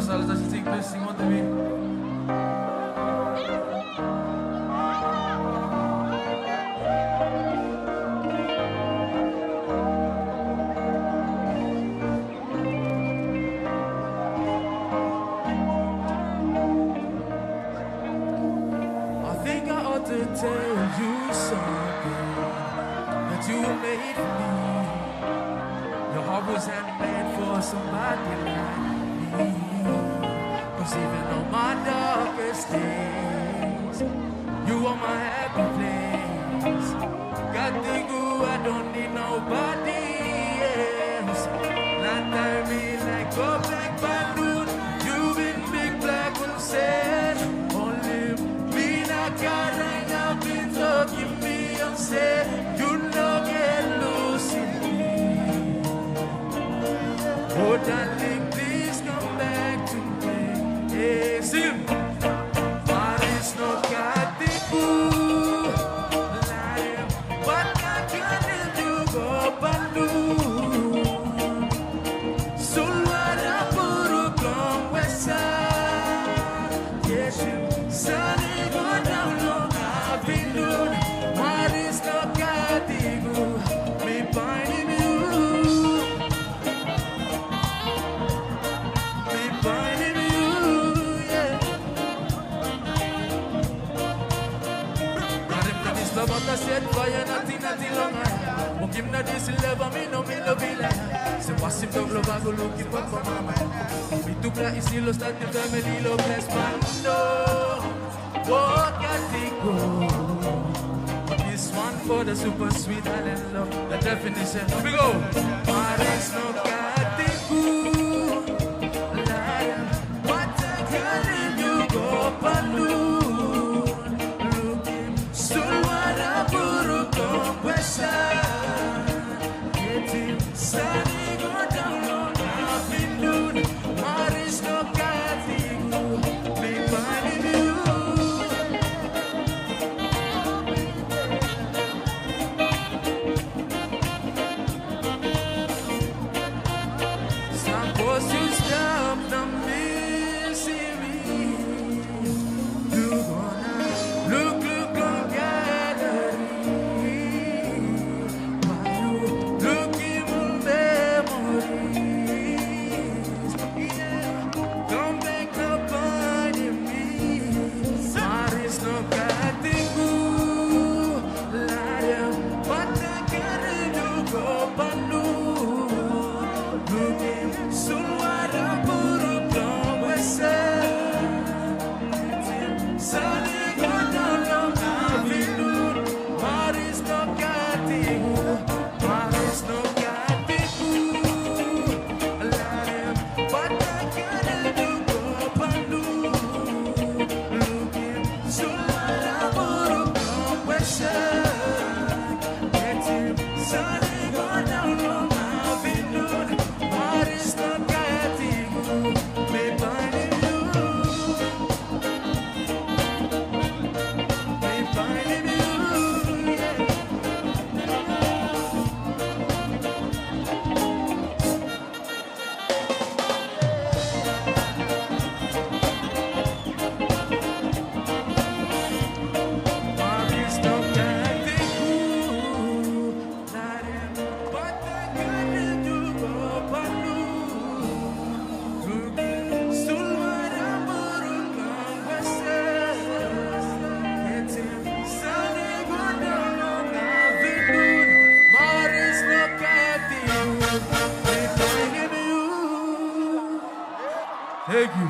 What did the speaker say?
pasal sa sing blessing mo tabi. I think I ought to tell you something that you were made for me. Your heart was handmade for somebody like me. 'Cause even on my darkest days, you are my happy place. Katigu, I don't need nobody else. Not time me like a black balloon. You've been big black and sad. Only me not carrying up in talking me and say, you know get loose in me. Oh, darling, please come back to me. Hey, sing. There is no Katigu, lying, but I can't let you go balloon. Sulwara puru long wesa, yes you sunny go down long afternoon. There is no Katigu, me finding you. But I said fire, nothing longer. Mungkin na di sila ba me no bila. Se pasim do bago looking for mama. Me tu pla isilos that your family lo bless bando. What Katigu? This one for the super sweet island love. The definition. Here we go. There is no Katigu, lion, but I can't let you go balloon. Thank you.